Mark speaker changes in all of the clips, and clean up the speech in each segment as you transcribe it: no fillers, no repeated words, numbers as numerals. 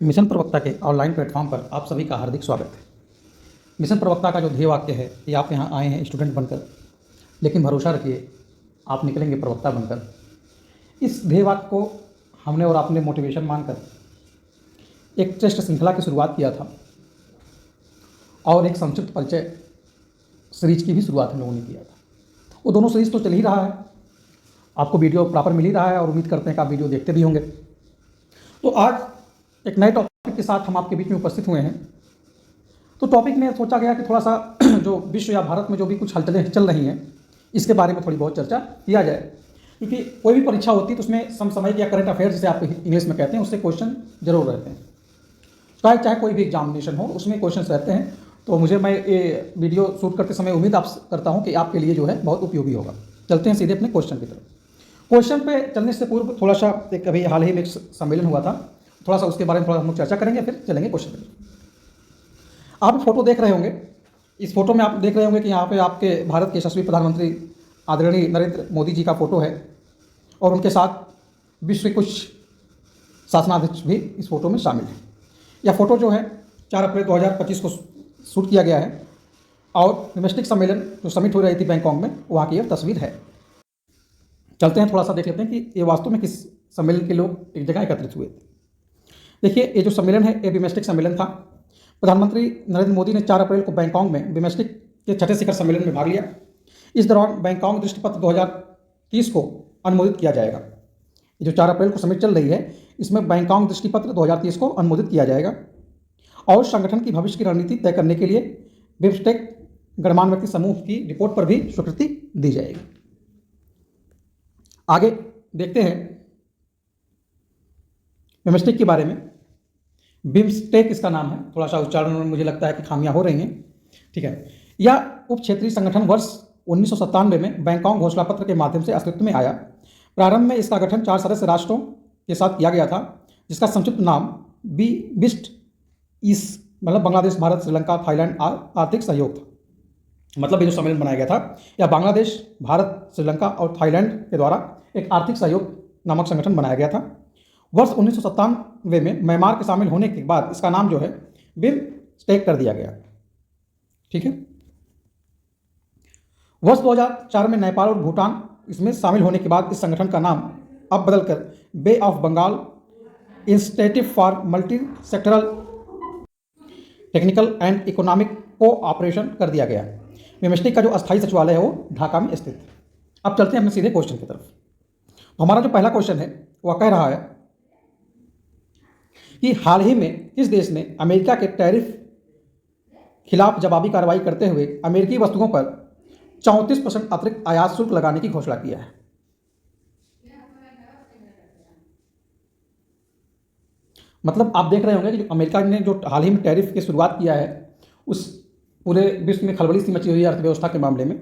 Speaker 1: Mission प्रवक्ता के online platform पर आप सभी का हार्दिक स्वागत है। मिशन प्रवक्ता का जो ध्येय वाक्य है कि आप यहाँ आए हैं स्टूडेंट बनकर, लेकिन भरोसा रखिए आप निकलेंगे प्रवक्ता बनकर। इस ध्येय वाक्य को हमने और आपने मोटिवेशन मानकर एक टेस्ट श्रृंखला की शुरुआत किया था और एक संक्षिप्त परिचय सीरीज की भी शुरुआत हम लोगों ने किया था। वो दोनों सीरीज तो चल ही रहा है, आपको वीडियो प्रॉपर मिल ही रहा है और उम्मीद करते हैं कि आप वीडियो देखते भी होंगे। तो आज एक नए टॉपिक के साथ हम आपके बीच में उपस्थित हुए हैं। तो टॉपिक में सोचा गया कि थोड़ा सा जो विश्व या भारत में जो भी कुछ हलचलें चल रही हैं इसके बारे में थोड़ी बहुत चर्चा किया जाए, क्योंकि कोई भी परीक्षा होती है तो उसमें समसामयिक या करंट अफेयर जिसे आप इंग्लिश में कहते हैं उससे क्वेश्चन जरूर रहते हैं। चाहे कोई भी एग्जामिनेशन हो उसमें क्वेश्चन रहते हैं। तो मैं ये वीडियो शूट करते समय उम्मीद आप करता हूँ कि आपके लिए जो है बहुत उपयोगी होगा। चलते हैं सीधे अपने क्वेश्चन की तरफ। क्वेश्चन पे चलने से पूर्व थोड़ा सा एक अभी हाल ही में एक सम्मेलन हुआ था, थोड़ा सा उसके बारे में थोड़ा हम लोग चर्चा करेंगे, फिर चलेंगे क्वेश्चन पे। आप फोटो देख रहे होंगे, इस फोटो में आप देख रहे होंगे कि यहाँ पे आपके भारत के यशस्वी प्रधानमंत्री आदरणीय नरेंद्र मोदी जी का फोटो है और उनके साथ विश्व के कुछ शासनाध्यक्ष भी इस फोटो में शामिल हैं। यह फोटो जो है 4 अप्रैल 2025 को शूट किया गया है और डोमेस्टिक सम्मेलन जो समिट हो रही थी बैंकॉक में, वहाँ की यह तस्वीर है। चलते हैं थोड़ा सा देख लेते हैं कि ये वास्तव में किस सम्मेलन के लोग एक जगह एकत्रित हुए थे। देखिए, ये जो सम्मेलन है ये बिमस्टेक सम्मेलन था। प्रधानमंत्री नरेंद्र मोदी ने 4 अप्रैल को बैंकॉक में बिमस्टेक के छठे शिखर सम्मेलन में भाग लिया। इस दौरान बैंकॉक दृष्टिपत्र 2030 को अनुमोदित किया जाएगा। ये जो 4 अप्रैल को समिट चल रही है इसमें बैंकॉक दृष्टिपत्र 2030 को अनुमोदित किया जाएगा और संगठन की भविष्य की रणनीति तय करने के लिए बिमस्टेक गणमान्य व्यक्ति समूह की रिपोर्ट पर भी स्वीकृति दी जाएगी। आगे देखते हैं बिमस्टेक के बारे में। बिमस्टेक इसका नाम है, थोड़ा सा उच्चारण में मुझे लगता है कि खामियां हो रही हैं, ठीक है। यह उप क्षेत्रीय संगठन वर्ष 1997 में बैंकॉक घोषणा पत्र के माध्यम से अस्तित्व में आया। प्रारंभ में इसका गठन 4 सदस्य राष्ट्रों के साथ किया गया था, जिसका संक्षिप्त नाम बिस्ट इस मतलब बांग्लादेश, भारत, श्रीलंका, थाईलैंड आर्थिक सहयोग था। मतलब ये जो सम्मेलन बनाया गया था यह बांग्लादेश, भारत, श्रीलंका और थाईलैंड के द्वारा एक आर्थिक सहयोग नामक संगठन बनाया गया था। वर्ष 1997 में म्यांमार के शामिल होने के बाद इसका नाम जो है बिमस्टेक कर दिया गया, ठीक है। वर्ष 2004 में नेपाल और भूटान इसमें शामिल होने के बाद इस संगठन का नाम अब बदलकर Bay of Bengal Institute for multi sectoral technical and economic cooperation कर दिया गया। बिमस्टेक का जो अस्थायी सचिवालय है वो ढाका में स्थित है। अब चलते हैं अपने सीधे क्वेश्चन की तरफ। तो हमारा जो पहला क्वेश्चन है वह कह रहा है कि हाल ही में किस देश ने अमेरिका के टैरिफ खिलाफ जवाबी कार्रवाई करते हुए अमेरिकी वस्तुओं पर 34% अतिरिक्त आयात शुल्क लगाने की घोषणा किया है। मतलब आप देख रहे होंगे कि जो अमेरिका ने जो हाल ही में टैरिफ की शुरुआत किया है उस पूरे विश्व में खलबली सी मची हुई है अर्थव्यवस्था के मामले में,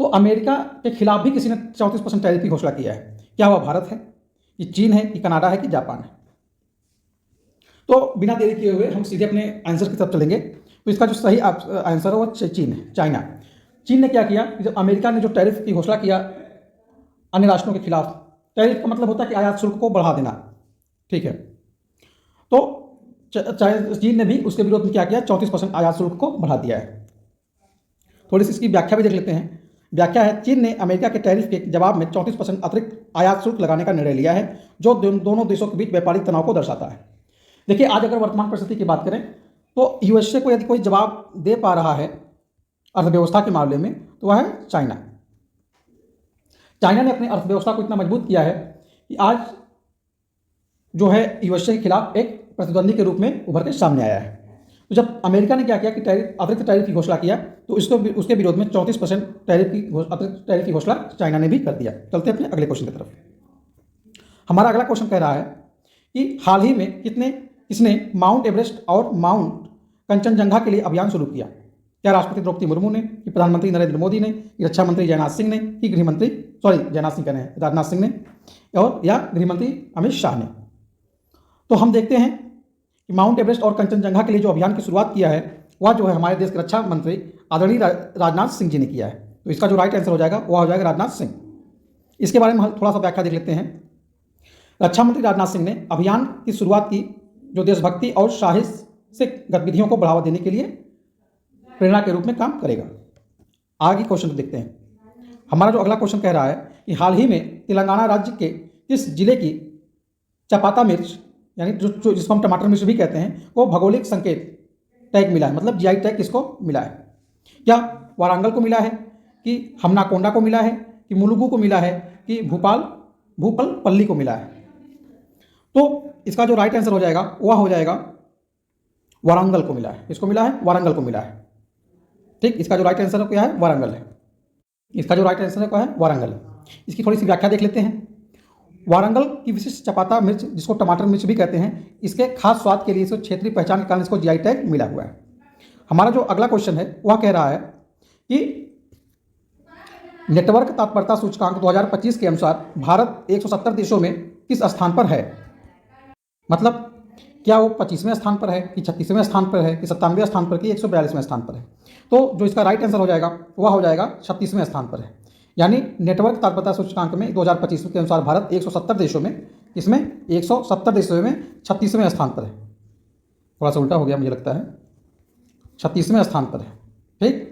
Speaker 1: तो अमेरिका के खिलाफ भी किसी ने 34% टैरिफ की घोषणा किया है। क्या वह भारत है, कि चीन है, कि कनाडा है, कि जापान है? तो बिना देरी किए हुए हम सीधे अपने आंसर की तरफ चलेंगे। तो इसका जो सही आंसर है वो चीन है, चाइना। चीन ने क्या किया, जब अमेरिका ने जो टैरिफ की घोषणा किया अन्य राष्ट्रों के खिलाफ, टैरिफ का मतलब होता है कि आयात शुल्क को बढ़ा देना, ठीक है। तो चीन ने भी उसके विरोध में क्या किया, 34% आयात शुल्क को बढ़ा दिया है। थोड़ी सी इसकी व्याख्या भी देख लेते हैं। व्याख्या है, चीन ने अमेरिका के टैरिफ के जवाब में 34% अतिरिक्त आयात शुल्क लगाने का निर्णय लिया है, जो दोनों देशों के बीच व्यापारिक तनाव को दर्शाता है। देखिए, आज अगर वर्तमान परिस्थिति की बात करें तो यूएसए को यदि कोई जवाब दे पा रहा है अर्थव्यवस्था के मामले में तो वह है चाइना। चाइना ने अपनी अर्थव्यवस्था को इतना मजबूत किया है कि आज जो है यूएसए के खिलाफ एक प्रतिद्वंदी के रूप में उभर के सामने आया है। तो जब अमेरिका ने क्या किया कि अतिरिक्त टैरिफ की घोषणा किया तो उसके विरोध में 34% अतिरिक्त टैरिफ की घोषणा चाइना ने भी कर दिया। चलते हैं अपने अगले क्वेश्चन की तरफ। हमारा अगला क्वेश्चन कह रहा है कि हाल ही में किसने माउंट एवरेस्ट और माउंट कंचनजंगा के लिए अभियान शुरू किया? क्या राष्ट्रपति द्रौपदी मुर्मू ने, कि प्रधानमंत्री नरेंद्र मोदी ने, कि रक्षा मंत्री राजनाथ सिंह ने, कि राजनाथ सिंह ने और या गृहमंत्री अमित शाह ने? तो हम देखते हैं कि माउंट एवरेस्ट और कंचनजंगा के लिए जो अभियान की शुरुआत किया है वह जो है हमारे देश के रक्षा मंत्री आदरणीय राजनाथ सिंह जी ने किया है। तो इसका जो राइट आंसर हो जाएगा वह हो जाएगा राजनाथ सिंह। इसके बारे में हम थोड़ा सा व्याख्या देख लेते हैं। रक्षा मंत्री राजनाथ सिंह ने अभियान की शुरुआत की जो देशभक्ति और साहसिक गतिविधियों को बढ़ावा देने के लिए प्रेरणा के रूप में काम करेगा। आगे क्वेश्चन देखते हैं। हमारा जो अगला क्वेश्चन कह रहा है कि हाल ही में तेलंगाना राज्य के किस जिले की चपाता मिर्च, यानी जो जिसको हम टमाटर मिर्च भी कहते हैं, को भौगोलिक संकेत टैग मिला है, मतलब जीआई टैग किसको मिला है? क्या वारंगल को मिला है, कि हमनाकोंडा को मिला है, कि मुलुगु को मिला है, कि भूपलपल्ली को मिला है? तो इसका जो राइट आंसर हो जाएगा वह हो जाएगा वारंगल को मिला है। इसको मिला है, वारंगल को मिला है। ठीक, इसका जो राइट आंसर क्या है? वारंगल है। इसका जो राइट आंसर है वारंगल है। इसकी थोड़ी सी व्याख्या देख लेते हैं। वारंगल की विशिष्ट चपाता मिर्च, जिसको टमाटर मिर्च भी कहते हैं, इसके खास स्वाद के लिए इसको क्षेत्रीय पहचान के कारण इसको जीआई टैग मिला हुआ है। हमारा जो अगला क्वेश्चन है वह कह रहा है कि नेटवर्क तत्परता सूचकांक 2025 के अनुसार भारत 170 देशों में किस स्थान पर है? मतलब क्या वो 25वें स्थान पर है, कि 36वें स्थान पर है, कि 97वें स्थान पर, कि 142वें स्थान पर है? तो जो इसका राइट आंसर हो जाएगा वह हो जाएगा 36वें स्थान पर है। यानी नेटवर्क तत्परता सूचकांक में 2025 के अनुसार भारत 170 देशों में, इसमें 170 देशों में 36वें स्थान पर है। थोड़ा सा उल्टा हो गया मुझे लगता है, 36वें स्थान पर है। ठीक,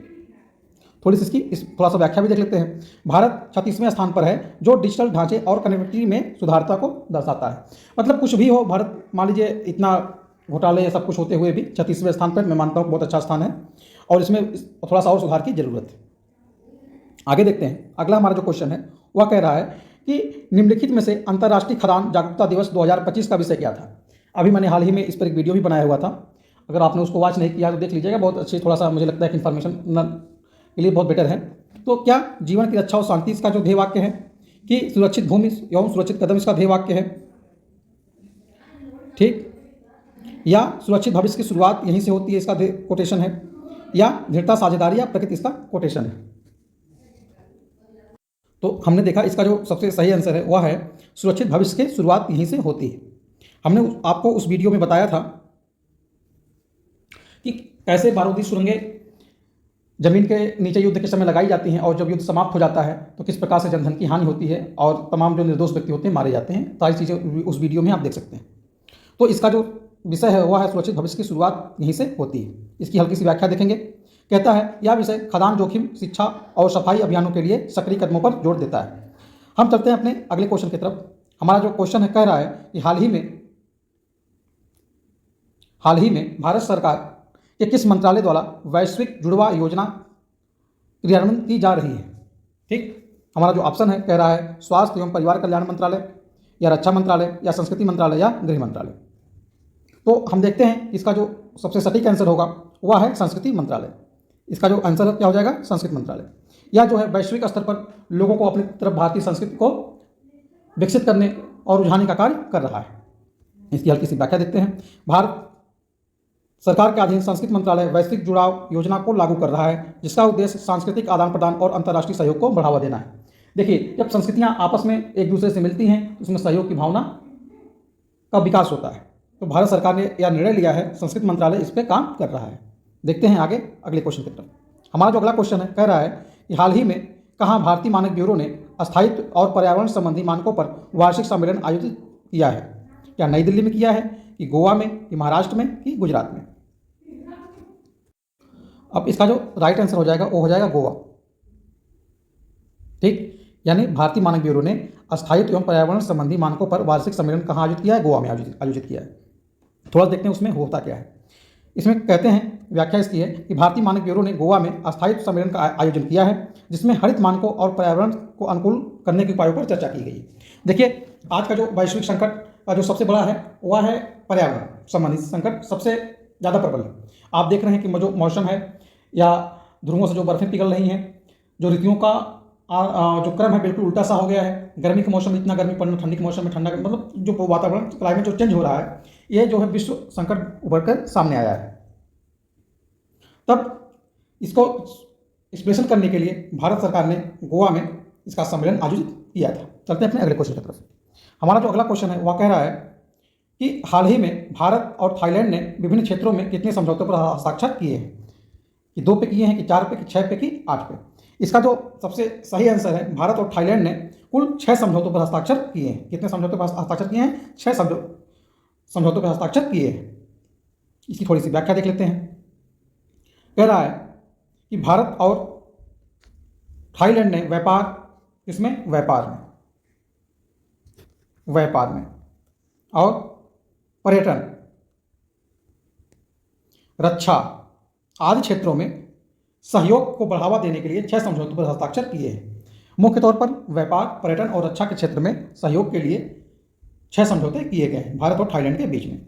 Speaker 1: थोड़ी सी इसकी थोड़ा सा व्याख्या भी देख लेते हैं। भारत 36वें स्थान पर है, जो डिजिटल ढांचे और कनेक्टिविटी में सुधारता को दर्शाता है। मतलब कुछ भी हो, भारत मान लीजिए इतना घोटाले ये सब कुछ होते हुए भी 36वें स्थान पर मैं मानता हूँ बहुत अच्छा स्थान है, और इसमें थोड़ा सा और सुधार की जरूरत है। आगे देखते हैं। अगला हमारा जो क्वेश्चन है वह कह रहा है कि निम्नलिखित में से अंतर्राष्ट्रीय खदान जागरूकता दिवस 2025 का विषय क्या था? अभी मैंने हाल ही में इस पर एक वीडियो भी बनाया हुआ था, अगर आपने उसको वॉच नहीं किया तो देख लीजिएगा। बहुत अच्छी, थोड़ा सा मुझे लगता है कि इन्फॉर्मेशन के लिए बहुत बेटर है। तो क्या जीवन की रक्षा और शांति इसका जो ध्येय वाक्य है, कि सुरक्षित भूमि एवं सुरक्षित कदम इसका ध्येय वाक्य है? ठीक, या सुरक्षित भविष्य की शुरुआत यहीं से होती है इसका कोटेशन है, या दृढ़ता साझेदारी या प्रकृति इसका कोटेशन है? तो हमने देखा इसका जो सबसे सही आंसर है वह है सुरक्षित भविष्य की शुरुआत यहीं से होती है। हमने आपको उस वीडियो में बताया था कि कैसे बारूदी सुरंगें जमीन के नीचे युद्ध के समय लगाई जाती हैं, और जब युद्ध समाप्त हो जाता है तो किस प्रकार से जनधन की हानि होती है और तमाम जो निर्दोष व्यक्ति होते हैं मारे जाते हैं। सारी चीज़ें उस वीडियो में आप देख सकते हैं। तो इसका जो विषय है वह है सुरक्षित भविष्य की शुरुआत यहीं से होती है। इसकी हल्की सी व्याख्या देखेंगे। कहता है यह विषय खदान जोखिम, शिक्षा और सफाई अभियानों के लिए सक्रिय कदमों पर जोर देता है। हम चलते हैं अपने अगले क्वेश्चन की तरफ। हमारा जो क्वेश्चन है कह रहा है कि हाल ही में भारत सरकार के किस मंत्रालय द्वारा वैश्विक जुड़वा योजना क्रियान्वयन की जा रही है? ठीक, हमारा जो ऑप्शन है कह रहा है स्वास्थ्य एवं परिवार कल्याण मंत्रालय, या रक्षा मंत्रालय, या संस्कृति मंत्रालय, या गृह मंत्रालय। तो हम देखते हैं इसका जो सबसे सटीक आंसर होगा वह है संस्कृति मंत्रालय। इसका जो आंसर क्या हो जाएगा? संस्कृति मंत्रालय। यह जो है वैश्विक स्तर पर लोगों को अपनी तरफ भारतीय संस्कृति को विकसित करने और रुझाने का कार्य कर रहा है। इसकी हल्की सी व्याख्या देखते हैं। भारत सरकार के अधीन संस्कृति मंत्रालय वैश्विक जुड़ाव योजना को लागू कर रहा है, जिसका उद्देश्य सांस्कृतिक आदान प्रदान और अंतर्राष्ट्रीय सहयोग को बढ़ावा देना है। देखिए, जब संस्कृतियां आपस में एक दूसरे से मिलती हैं तो उसमें सहयोग की भावना का विकास होता है। तो भारत सरकार ने यह निर्णय लिया है, संस्कृति मंत्रालय इस पर काम कर रहा है। देखते हैं आगे अगले क्वेश्चन की तरफ। हमारा जो अगला क्वेश्चन है कह रहा है कि हाल ही में कहाँ भारतीय मानक ब्यूरो ने स्थायित्व और पर्यावरण संबंधी मानकों पर वार्षिक सम्मेलन आयोजित किया है? क्या नई दिल्ली में किया है, कि गोवा में, कि महाराष्ट्र में, कि गुजरात में? अब इसका जो राइट आंसर हो जाएगा वो हो जाएगा गोवा। ठीक, यानी भारतीय मानक ब्यूरो ने स्थायित्व एवं पर्यावरण संबंधी मानकों पर वार्षिक सम्मेलन कहाँ आयोजित किया है? गोवा में आयोजित किया है। थोड़ा देखते हैं उसमें होता क्या है। इसमें कहते हैं, व्याख्या इसकी है कि भारतीय मानक ब्यूरो ने गोवा में स्थायित्व सम्मेलन का आयोजन किया है, जिसमें हरित मानकों और पर्यावरण को अनुकूल करने के उपायों पर चर्चा की गई। देखिए, आज का जो वैश्विक संकट का जो सबसे बड़ा है वह है पर्यावरण संबंधित संकट, सबसे ज़्यादा प्रबल है। आप देख रहे हैं कि जो मौसम है या ध्रुवों से जो बर्फें पिघल रही हैं, जो ऋतुओं का जो क्रम है बिल्कुल उल्टा सा हो गया है। गर्मी के मौसम में इतना गर्मी पड़ना, ठंडी के मौसम में ठंडा, मतलब जो वातावरण क्लाइमेट जो चेंज हो रहा है, ये जो है विश्व संकट उभर कर सामने आया है। तब इसको एक्सप्रेशन करने के लिए भारत सरकार ने गोवा में इसका सम्मेलन आयोजित किया था। चलते हैं अपने अगले क्वेश्चन की तरफ। हमारा जो अगला क्वेश्चन है वह कह रहा है कि हाल ही में भारत और थाईलैंड ने विभिन्न क्षेत्रों में कितने समझौतों पर हस्ताक्षर किए हैं? कि 2 पे किए हैं, कि 4 पे, कि 6 पे, कि 8 पे? इसका जो सबसे सही आंसर है, भारत और थाईलैंड ने कुल 6 समझौतों पर हस्ताक्षर किए हैं। कितने समझौतों पर हस्ताक्षर किए हैं? 6 समझौतों पर हस्ताक्षर किए हैं। इसकी थोड़ी सी व्याख्या देख लेते हैं। कह रहा है कि भारत और थाईलैंड ने इसमें व्यापार में और पर्यटन, रक्षा आदि क्षेत्रों में सहयोग को बढ़ावा देने के लिए 6 समझौतों पर हस्ताक्षर किए हैं। मुख्य तौर पर व्यापार, पर्यटन और रक्षा के क्षेत्र में सहयोग के लिए 6 समझौते किए गए हैं भारत और थाईलैंड के बीच में।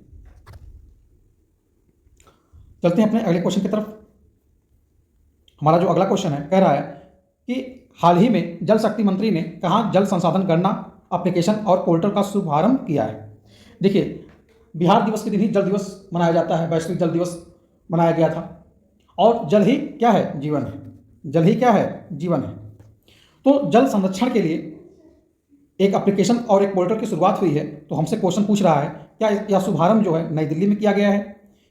Speaker 1: चलते हैं अपने अगले क्वेश्चन की तरफ। हमारा जो अगला क्वेश्चन है, कह रहा है कि हाल ही में जल शक्ति मंत्री ने कहाँ जल संसाधन गणना एप्लीकेशन और पोर्टल का शुभारंभ किया है। देखिए, बिहार दिवस के दिन ही जल दिवस मनाया जाता है, वैश्विक जल दिवस मनाया गया था। और जल ही क्या है? जीवन है। जल ही क्या है? जीवन है। तो जल संरक्षण के लिए एक एप्लीकेशन और एक पोर्टल की शुरुआत हुई है। तो हमसे क्वेश्चन पूछ रहा है, क्या यह शुभारंभ जो है नई दिल्ली में किया गया है,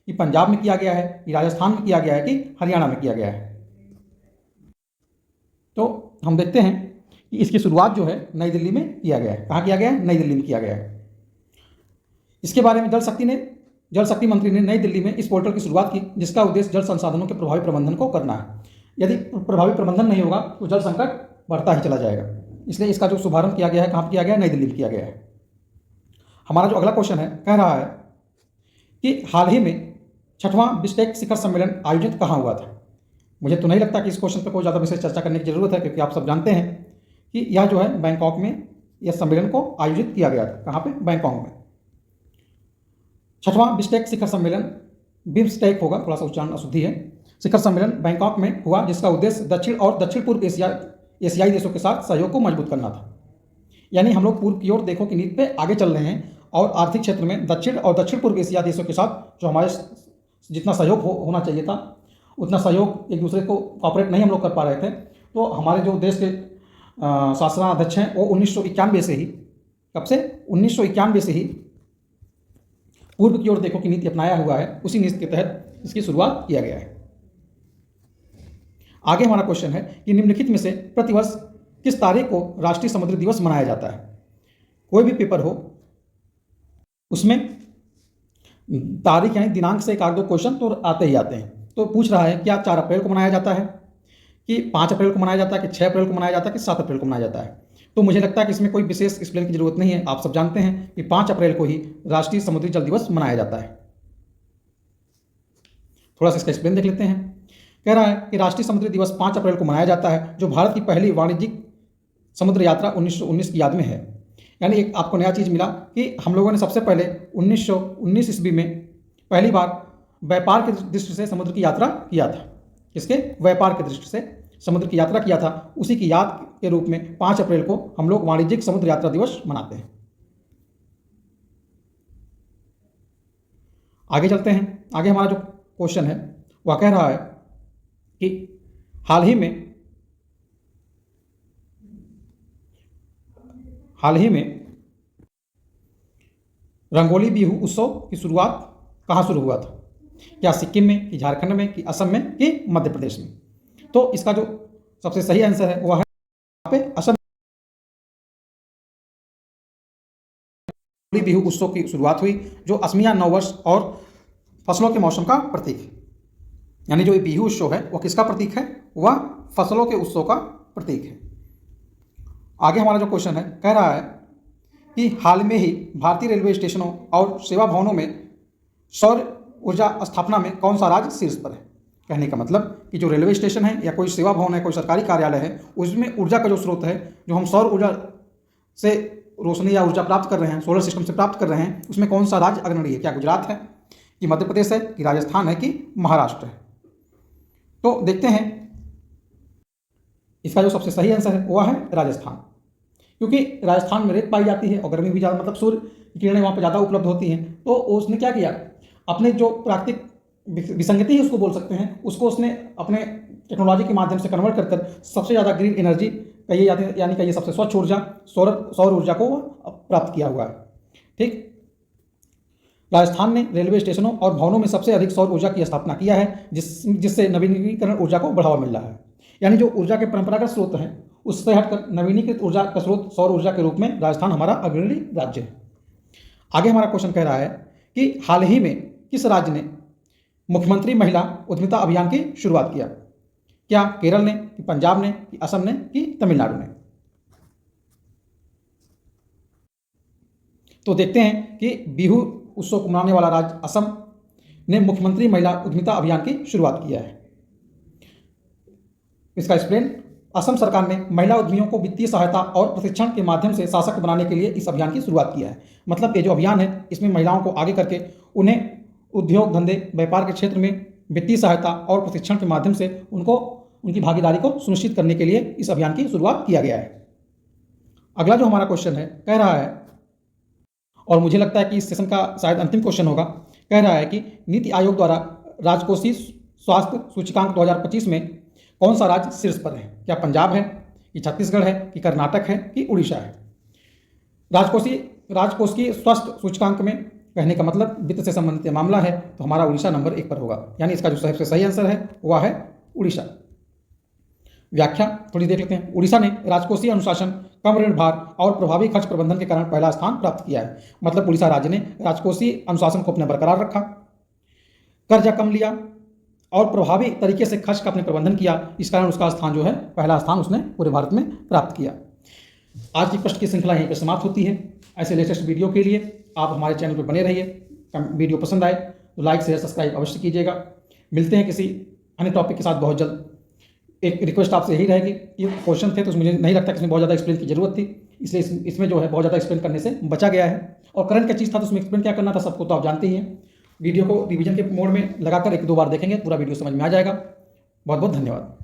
Speaker 1: कि पंजाब में किया गया है, कि राजस्थान में किया गया है, कि हरियाणा में किया गया है। तो हम देखते हैं कि इसकी शुरुआत जो है नई दिल्ली में किया गया है। कहाँ किया गया है? नई दिल्ली में किया गया है। इसके बारे में जल शक्ति मंत्री ने नई दिल्ली में इस पोर्टल की शुरुआत की, जिसका उद्देश्य जल संसाधनों के प्रभावी प्रबंधन को करना है। यदि प्रभावी प्रबंधन नहीं होगा तो जल संकट बढ़ता ही चला जाएगा। इसलिए इसका जो शुभारंभ किया गया है, कहाँ किया गया है? नई दिल्ली में किया गया है। हमारा जो अगला क्वेश्चन है, कह रहा है कि हाल ही में 6वां बिश्केक शिखर सम्मेलन आयोजित कहाँ हुआ था। मुझे तो नहीं लगता कि इस क्वेश्चन पर कोई ज़्यादा विशेष चर्चा करने की जरूरत है, क्योंकि आप सब जानते हैं कि यह जो है बैंकॉक में यह सम्मेलन को आयोजित किया गया था। कहाँ पे? बैंकॉक में। 6वां बिश्केक शिखर सम्मेलन, बिम्स्टेक होगा, थोड़ा सा उच्चारण अशुद्धि है। शिखर सम्मेलन बैंकॉक में हुआ, जिसका उद्देश्य दक्षिण और दक्षिण पूर्व एशियाई देशों के साथ सहयोग को मजबूत करना था। यानी हम लोग पूर्व की ओर देखो की नीति पे आगे चल रहे हैं, और आर्थिक क्षेत्र में दक्षिण और दक्षिण पूर्व एशिया देशों के साथ जो हमारे जितना सहयोग होना चाहिए था, उतना सहयोग एक दूसरे को कॉपरेट नहीं हम लोग कर पा रहे थे। तो हमारे जो देश के शासनाध्यक्ष हैं वो 1991 से ही, कब से? 1991 से ही पूर्व की ओर देखो की नीति अपनाया हुआ है। उसी नीति के तहत इसकी शुरुआत किया गया है। आगे हमारा क्वेश्चन है कि निम्नलिखित में से प्रतिवर्ष किस तारीख को राष्ट्रीय समुद्री दिवस मनाया जाता है। कोई भी पेपर हो उसमें तारीख यानी दिनांक से एक आध दो क्वेश्चन तो आते ही आते हैं। तो पूछ रहा है क्या 4 अप्रैल को मनाया जाता है, कि 5 अप्रैल को मनाया जाता है, कि 6 अप्रैल को मनाया जाता है, कि 7 अप्रैल को मनाया जाता है। तो मुझे लगता है कि इसमें कोई विशेष एक्सप्लेन की जरूरत नहीं है। आप सब जानते हैं कि 5 अप्रैल को ही राष्ट्रीय समुद्री जल दिवस मनाया जाता है। थोड़ा सा इसका एक्सप्लेन देख लेते हैं। कह रहा है कि राष्ट्रीय समुद्री दिवस 5 अप्रैल को मनाया जाता है, जो भारत की पहली वाणिज्यिक समुद्र यात्रा 1919 की याद में है। यानी एक आपको नया चीज़ मिला कि हम लोगों ने सबसे पहले 1919 ईस्वी में पहली बार व्यापार की दृष्टि से समुद्र की यात्रा किया था। किसके? व्यापार की दृष्टि से समुद्र की यात्रा किया था। उसी की याद के रूप में 5 अप्रैल को हम लोग वाणिज्यिक समुद्र यात्रा दिवस मनाते हैं। आगे चलते हैं। आगे हमारा जो क्वेश्चन है वह कह रहा है कि हाल ही में रंगोली बिहू उत्सव की शुरुआत कहाँ शुरू हुआ था। क्या सिक्किम में, कि झारखंड में, कि असम में, कि मध्य प्रदेश में। तो इसका जो सबसे सही आंसर है वह है यहाँ पे असम। रंगोली बिहू उत्सव की शुरुआत हुई, जो असमिया नववर्ष और फसलों के मौसम का प्रतीक है। यानी जो ये बिहू उत्सव है वह किसका प्रतीक है? वह फसलों के उत्सव का प्रतीक है। आगे हमारा जो क्वेश्चन है कह रहा है कि हाल में ही भारतीय रेलवे स्टेशनों और सेवा भवनों में सौर ऊर्जा स्थापना में कौन सा राज्य शीर्ष पर है। कहने का मतलब कि जो रेलवे स्टेशन है या कोई सेवा भवन है, कोई सरकारी कार्यालय है, उसमें ऊर्जा का जो स्रोत है, जो हम सौर ऊर्जा से रोशनी या ऊर्जा प्राप्त कर रहे हैं, सोलर सिस्टम से प्राप्त कर रहे हैं, उसमें कौन सा राज्य अग्रणी है। क्या गुजरात है, कि मध्य प्रदेश है, कि राजस्थान है, कि महाराष्ट्र है। तो देखते हैं इसका जो सबसे सही आंसर है वह है राजस्थान, क्योंकि राजस्थान में रेत पाई जाती है और गर्मी भी ज़्यादा, मतलब सूर्य की किरणें वहाँ पर ज़्यादा उपलब्ध होती हैं। तो उसने क्या किया, अपने जो प्राकृतिक विसंगति है उसको बोल सकते हैं, उसको उसने अपने टेक्नोलॉजी के माध्यम से कन्वर्ट कर सबसे ज़्यादा ग्रीन एनर्जी कहिए, यानी कहिए सबसे स्वच्छ ऊर्जा सौर ऊर्जा को प्राप्त किया हुआ है। ठीक, राजस्थान ने रेलवे स्टेशनों और भवनों में सबसे अधिक सौर ऊर्जा की स्थापना किया है, जिससे नवीनीकरण ऊर्जा को बढ़ावा मिल रहा है। यानी जो ऊर्जा के परंपरागत स्रोत हैं उससे हटकर नवीनीकृत ऊर्जा का स्रोत सौर ऊर्जा के रूप में राजस्थान हमारा अग्रणी राज्य है। आगे हमारा क्वेश्चन कह रहा है कि हाल ही में किस राज्य ने मुख्यमंत्री महिला उद्यमिता अभियान की शुरुआत किया? क्या केरल ने, कि पंजाब ने, कि असम ने, कि तमिलनाडु ने? तो देखते हैं कि बिहू उत्सव को मनाने वाला राज्य असम ने मुख्यमंत्री महिला उद्यमिता अभियान की शुरुआत किया है। इसका एक्सप्लेन, असम सरकार ने महिला उद्यमियों को वित्तीय सहायता और प्रशिक्षण के माध्यम से सशक्त बनाने के लिए इस अभियान की शुरुआत किया है। मतलब ये जो अभियान है इसमें महिलाओं को आगे करके उन्हें उद्योग धंधे व्यापार के क्षेत्र में वित्तीय सहायता और प्रशिक्षण के माध्यम से उनको उनकी भागीदारी को सुनिश्चित करने के लिए इस अभियान की शुरुआत किया गया है। अगला जो हमारा क्वेश्चन है कह रहा है, और मुझे लगता है कि इस सेशन का शायद अंतिम क्वेश्चन होगा, कह रहा है कि नीति आयोग द्वारा राजकोषीय स्वास्थ्य सूचकांक 2025 में कौन सा राज्य शीर्ष पर है? क्या पंजाब है, कि छत्तीसगढ़ है, कि कर्नाटक है, कि उड़ीसा है? राजकोष की स्वास्थ्य सूचकांक में कहने का मतलब वित्त से संबंधित मामला है, तो हमारा उड़ीसा नंबर 1 पर होगा। यानी इसका जो सबसे सही आंसर है वह है उड़ीसा। व्याख्या थोड़ी देख लेते हैं। उड़ीसा ने राजकोषीय अनुशासन, कम ऋण भार और प्रभावी खर्च प्रबंधन के कारण पहला स्थान प्राप्त किया है। मतलब उड़ीसा राज्य ने राजकोषीय अनुशासन को अपने बरकरार रखा, कर्जा कम लिया और प्रभावी तरीके से खर्च का अपने प्रबंधन किया। इस कारण उसका स्थान जो है, पहला स्थान उसने पूरे भारत में प्राप्त किया। आज की प्रश्न की श्रृंखला यहीं पर समाप्त होती है। ऐसे लेटेस्ट वीडियो के लिए आप हमारे चैनल पर बने रहिए। वीडियो पसंद आए तो लाइक शेयर सब्सक्राइब अवश्य कीजिएगा। मिलते हैं किसी अन्य टॉपिक के साथ बहुत जल्द। एक रिक्वेस्ट आपसे यही रहेगी, ये क्वेश्चन थे तो मुझे नहीं लगता कि इसमें बहुत ज़्यादा एक्सप्लेन की जरूरत थी, इसलिए इसमें जो है बहुत ज़्यादा एक्सप्लेन करने से बचा गया है। और करंट का चीज़ था तो उसमें एक्सप्लेन क्या करना था सबको तो आप जानते ही हैं। वीडियो को रिवीजन के मोड में लगाकर 1-2 बार देखेंगे, पूरा वीडियो समझ में आ जाएगा। बहुत बहुत धन्यवाद।